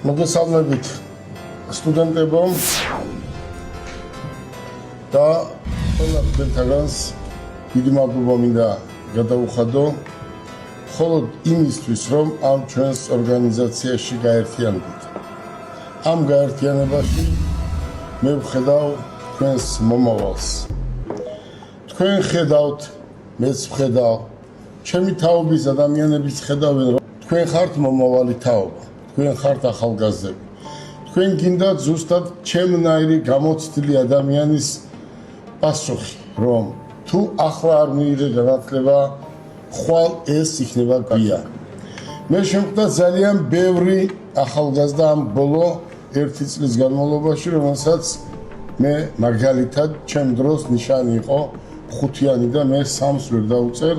მოგესალმებით სტუდენტებო და ყველა თქვენთაგანს დიდი მადლობა მინდა გადავუხადო მხოლოდ იმისთვის, რომ ამ ჩვენს ორგანიზაციაში გაერთიანდით. ამ გაერთიანებაში მე ვხედავ თქვენს მომავალს. თქვენ ხედავთ, მეც ვხედავ, ჩემი თაობის ადამიანებიც ხედავენ, რომ თქვენ ხართ მომავალი თაობა. თქვენ ხართ ახალგაზრდები. თქვენ გინდათ ზუსტად ჩემნაირი გამოცდილი ადამიანის პასუხი, რომ თუ ახლა არ მიიღე განათლება, ხვალ ეს იქნება გია. მე შემხვდა ძალიან ბევრი ახალგაზრდა ამ ბოლო 1 წლის განმავლობაში, რომელსაც მე მაგალითად ჩემ დროს ნიშანი იყო 5-იანი და მე 3-ს ვერ დავუწერ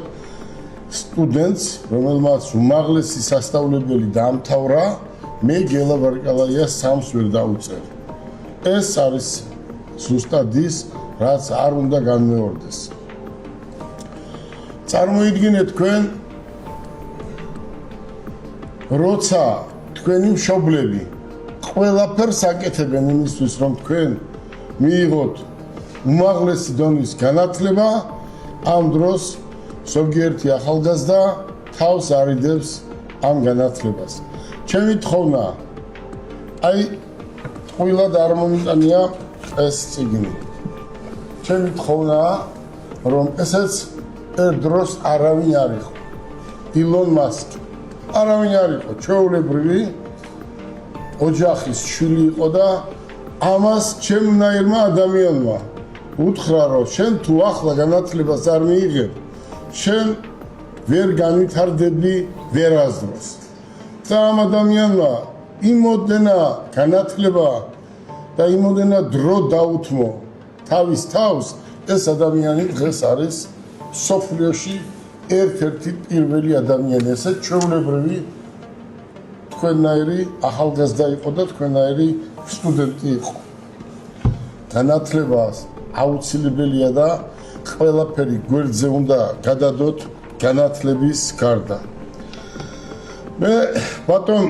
სტუდენტს, რომელმაც უმაღლესი სასწავლებელი დაამთავრა, მე გელა ბარკალაიას 3-ს ვერ დავუწერ. ეს არის ზუსტად ის, რაც არ უნდა განმეორდეს. წარმოიდგინეთ თქვენ, როცა თქვენი მშობლები ყველაფერს აკეთებენ იმისთვის, რომ თქვენ მიიღოთ უმაღლესი დონის განათლება, ამ დროს ზოგიერთი ახალგაზრდა თავს არიდებს ამ განათლებას. ჩემი თხოვნა, აი ტყუილად არ მომიტანია ეს წიგნი. ჩემი თხოვნაა, რომ ესეც ერთ დროს არავინ არ იყო. ილონ მასკი არავინ არ იყო, ჩვეულებრივი ოჯახის შვილი იყო და ამას ჩემნაირმა ადამიანმა უთხრა, რომ შენ თუ ახლა განათლებას არ მიიღებ, შენ ვერ განვითარდები ვერასდროს. და ამ ადამიანმა იმოდენა განათლება და იმოდენა დრო დაუთმო თავის თავს, ეს ადამიანი დღეს არის სოფლიოში ერთ-ერთი პირველი ადამიანი, ესე ჩვეულებრივი თქვენნაირი ახალგაზრდა იყო და თქვენნაირი სტუდენტი იყო. განათლება აუცილებელია და ყველაფერი გვერდზე უნდა გადადოთ განათლების გარდა. მე ბატონ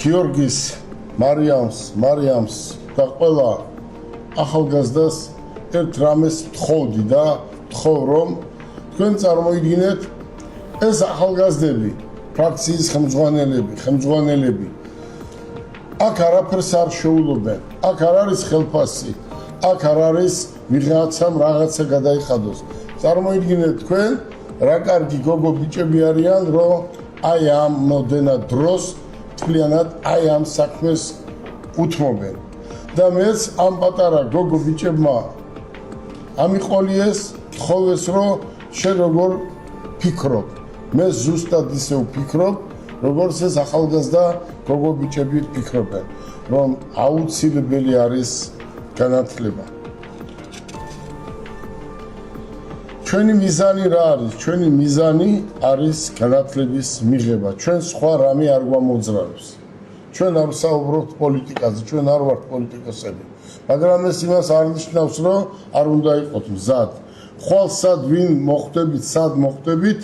გიორგის მარიამს და ყველა ახალგაზრდას ერთ რამეს ვთხოვდი და ვთხოვ, რომ თქვენ წარმოიდგინეთ, ეს ახალგაზრდები, ფრაქციის ხელმძღვანელები აქ არაფერს არ შეულობენ, აქ არ არის ხელფასი, აქ არ არის ვიღაცამ რაღაცა გადაიხადოს. წარმოიდგინეთ თქვენ, რა კარგი გოგო ბიჭები არიან, რომ აი ამ მოდენა დროს თვლიანად აი ამ საქმეს უთმობენ. და მეც ამ პატარა გოგო ბიჭებმა ამიყოლიეს, თხოვეს, რომ შენ როგორ ფიქრობ. მე ზუსტად ისე ვფიქრობ, როგორც ეს ახალგაზრდა გოგო ბიჭები ფიქრობენ, რომ აუცილებელი არის განათლება. ჩვენი მიზანი რა არის? ჩვენი მიზანი არის განათლების მიღება. ჩვენ სხვა რამე არ გვამოძრავებს. ჩვენ არ ვსაუბრობთ პოლიტიკაზე, ჩვენ არ ვართ პოლიტიკოსები. მაგრამ ეს იმას არ ნიშნავს, რომ არ უნდა იყოთ მზად. ხვალ სად ვინ მოხვდებით, სად მოხვდებით,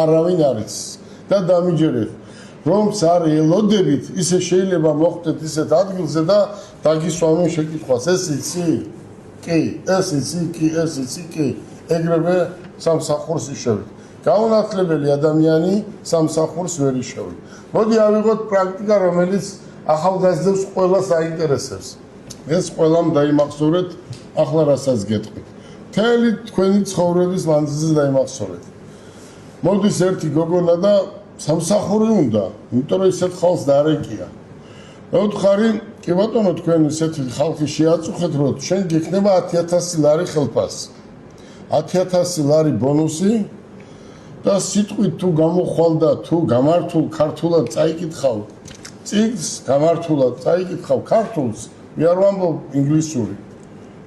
არავინ არ იცის. და დამიჯერეთ, რომც არ ელოდებით, ისე შეიძლება მოხვდეთ ისეთ ადგილზე და დაგისვამენ შეკითხვას. ეს იცი? კი, ეს იცი? კი, ეს იცი? კი. ეგრევე სამსახურს იშევით. გაუნათლებელი ადამიანი სამსახურს ვერ იშევით. მოდი ავიღოთ პრაქტიკა, რომელიც ახალგაზრდებს ყველას აინტერესებს. ეს ყველამ დაიმახსოვრეთ, ახლა რასაც გეტყვით. მთელი თქვენი ცხოვრების მანძილზე დაიმახსოვრეთ. მოდის ერთი გოგონა და სამსახური უნდა, იმიტომ რომ ისეთ ხალხს დაარეკია. მე ვთხარი, კი ბატონო, თქვენ ისეთი ხალხი შეაწუხეთ, რომ შენ გექნება 10,000 ლარი ხელფასი. 10,000 ლარი ბონუსი და სიტყვით თუ გამოხვალ და თუ გამართულ ქართულად წაიკითხავ წიგნს, გამართულად წაიკითხავ ქართულს, მე არ ვამბობ ინგლისური.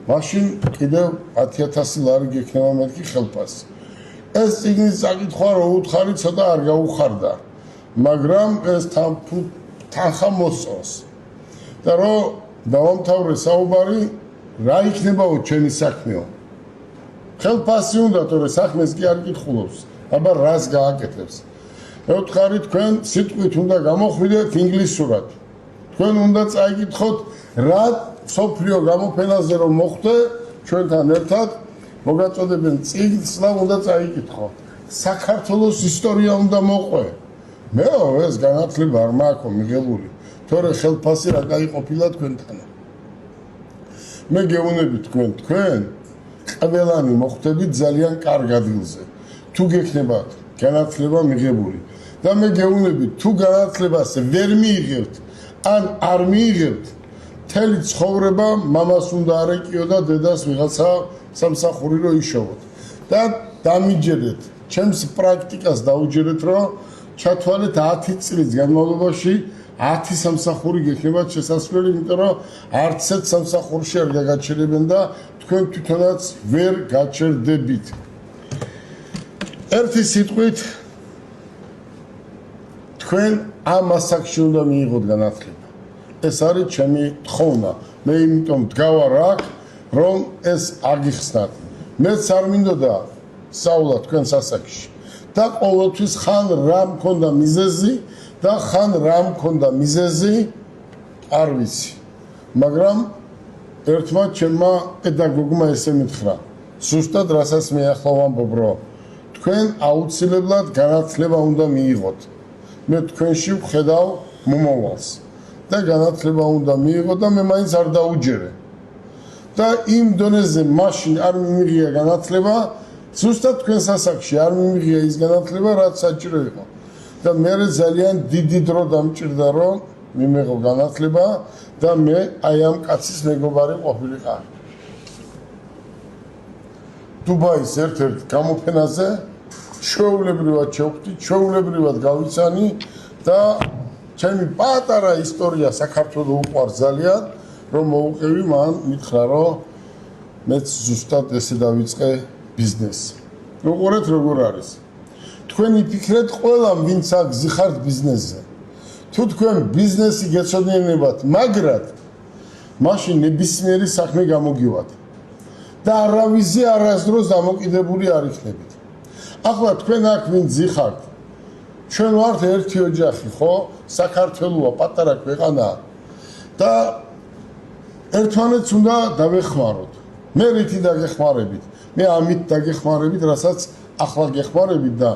მაშინ კიდევ 10,000 ლარი გექნება მეთქი ხელფასი. ეს წიგნის წაკითხვა რო უთხარი, ცოტა არ გაუხარდა, მაგრამ ეს თანხა მოსწონს. და რო დავამთავრე საუბარი, რა იქნებაო ჩემი საქმეო? ხელფასი უნდა, თორე საქმეს კი არ კითხულობს. აბა რას გააკეთებს? მევთხარი თქვენ სიტყვით უნდა გამოხვიდეთ ინგლისურად. თქვენ უნდა წაიკითხოთ რა სოფლიო გამოფენაზე რომ მოხვდე ჩვენთან ერთად მოგაწოდებენ წიგნს და უნდა წაიკითხოთ. საქართველოს ისტორია უნდა მოყვე. მეო ეს განათლება არ მაქვს მიღებული. თორე ხელფასი რა გაიყოფილა თქვენთან. მე გეუბნები თქვენ ყველანი მოხვდებით ძალიან კარგ ადგილზე. თუ გექნებათ განათლება მიღებული და მე გეუბნები თუ განათლებას ვერ მიიღებთ ან არ მიიღებთ მთელი ცხოვრება მამას უნდა არეკიო და დედას ვიღაცა სამსახური რო იშოვოთ და დამიჯერეთ ჩემს პრაქტიკას დაუჯერეთ რომ ჩათვალეთ 10 წლის განმავლობაში 10 სამსახური გექნებათ შესაძლებელი, იმიტომ რომ არც ერთ სამსახურში არ გაგაჩერებენ და თქვენ თვითონაც ვერ გაჩერდებით. ერთი სიტყვით თქვენ ამ ასაკში უნდა მიიღოთ განათლება. ეს არის ჩემი თხოვნა. მე იმიტომ დგავარ აქ, რომ ეს აგიხსნათ. მეც არ მინდოდა სწავლა თქვენს ასაკში. და ყოველთვის ხან რა მქონდა მიზეზი და ხან რა მქონდა მიზეზი არ ვიცი. მაგრამ ერთმა ჩემმა პედაგოგმა ესე მითხრა. ზუსტად რასაც მე ახლა ვამბობ, რომ თქვენ აუცილებლად განათლება უნდა მიიღოთ. მე თქვენში ვხედავ მომავალს და განათლება უნდა მიიღოთ და მე მაინც არ დაუჯერე. და იმ დონეზე მაშინ არ მიმიღია განათლება, ზუსტად თქვენს ასაკში არ მიმიღია ის განათლება, რაც საჭირო იყო. და მე ძალიან დიდი დრო დამჭირდა, რომ მიმეღო განათლება და მე აი ამ კაცის მეგობარი ყოფილიყარ. დუბაის ერთ-ერთ გამოფენაზე ჩვეულებრივად შევხვდი, ჩვეულებრივად გავიცანი და ჩემი პატარა ისტორია საქართველოს უყვარს ძალიან, რომ მოუყევი მან მითხრა, რომ მეც ზუსტად ესე დავიწყე ბიზნესი. უყურეთ როგორ არის. თქვენ იფიქრეთ ყველამ ვინც აგზიხართ ბიზნესზე. თუ თქვენ ბიზნესი გეცოდინებათ მაგრად, მაშინ ნებისმიერი საქმე გამოგივათ და არავისი არასდროს დამოკიდებული არ იქნებით. ახლა თქვენ აქ ვინც ზიხართ, ჩვენ ვართ ერთი ოჯახი, ხო? საქართველოა პატარა ქვეყანა და ერთმანეთს უნდა დავეხმაროთ. მე რითი დაგეხმარებით? მე ამით დაგეხმარებით, რასაც ახლა გეხმარებით და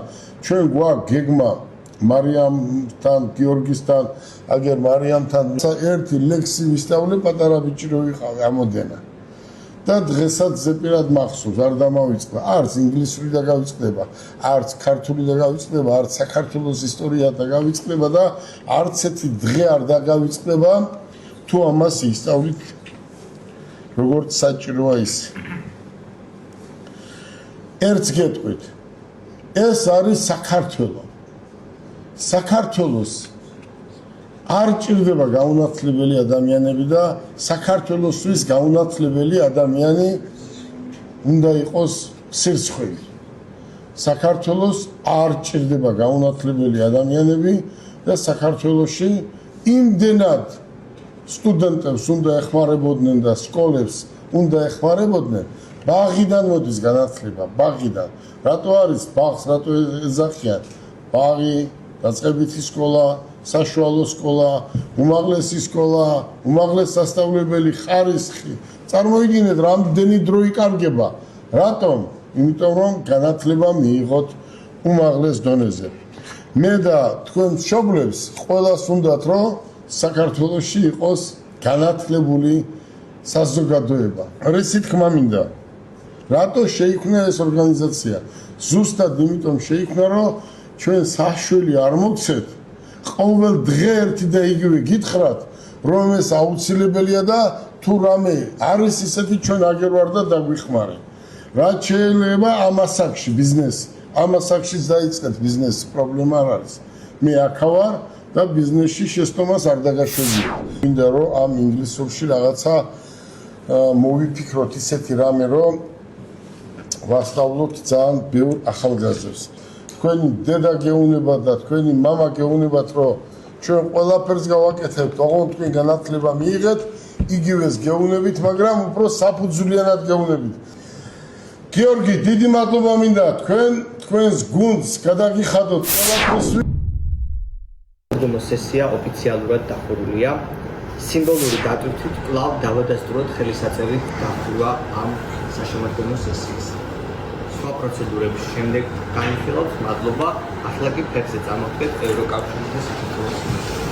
ჩვენ გვაქვს გეგმა მარიამთან, გიორგისთან, აგერ მარიამთან ერთი ლექსი ვისწავლე, პატარა ბიჭი რო ვიყავი ამოდენა. და დღესაც ზეპირად მახსოვს, არ დამავიწყდა, არც ინგლისური და გავიწყდება, არც ქართული და გავიწყდება, არც საქართველოს ისტორია და გავიწყდება და არც ერთი დღე არ დაგავიწყდება, თუ ამას ისწავლით, როგორც საჭიროა ის. ერთს გეტყვით, ეს არის საქართველო. საქართველოს არ ჭირდება გაუნათლებელი ადამიანები და საქართველოსთვის გაუნათლებელი ადამიანი უნდა იყოს სირცხვილი. საქართველოს არ ჭირდება გაუნათლებელი ადამიანები და საქართველოში იმდენად სტუდენტებს უნდა ეხმარებოდნენ და სკოლებს უნდა ეხმარებოდნენ, ბაღიდან მოდის განათლება, ბაღიდან. რატო არის ბაღს, რატო ეძახიან? ბაღი, დაწყებითი სკოლა, საშუალო სკოლა, უმაღლესი სკოლა, უმაღლეს სასწავლებელი, ხარისხი. წარმოიდგინეთ, რამდენი დრო იკარგება. რატომ? იმიტომ რომ განათლება მიიღოთ უმაღლეს დონეზე. მე და თქვენ მშობლებს ყველას უნდათ, რომ საქართველოში იყოს განათლებული საზოგადოება. რისი თქმა მინდა? რატო შეიქმნა ეს ორგანიზაცია? ზუსტად იმიტომ შეიქმნა, რომ ჩვენ საშველი არ მოგცეთ, ყოველ დღე ერთი და იგივე გითხრათ, რომ ეს აუცილებელია და თუ რამე არის ისეთი ჩვენ აგერ ვარ და დაგვიხმარე. რაც შეიძლება ამ ასაკში ბიზნესი, ამ ასაკშიც დაიწყეთ ბიზნესი, პრობლემა არ არის. მე აქ ვარ და ბიზნესში შესტომას არ დაგაშვებია. მინდა რომ ამ ინგლისურში რაღაცა მოვიფიქროთ ისეთი რამე, რომ ვასწავლოთ ძალიან ბევრ ახალგაზრდებს. თქვენი დედა გეუბნებათ და თქვენი მამა გეუბნებათ, რომ ჩვენ ყველაფერს გავაკეთებთ, ოღონდ თქვენ განათლება მიიღეთ, იგივეს გეუბნებით, მაგრამ უფრო საფუძვლიანად გეუბნებით. გიორგი, დიდი მადლობა მინდა თქვენს გუნდს გადაგიხადოთ ყველაფერს. სასაშემოდგომო სესია ოფიციალურად დახურულია. სიმბოლური დატვირთვით კვლავ დავადასტუროთ ხელისაწევით დახურვა ამ საშემოდგომო სესიის. სხვა პროცედურების შემდეგ განვიხილავთ. მადლობა. ახლა კი ფერზე წამოვდგეთ ევროკავშირის საქართველოს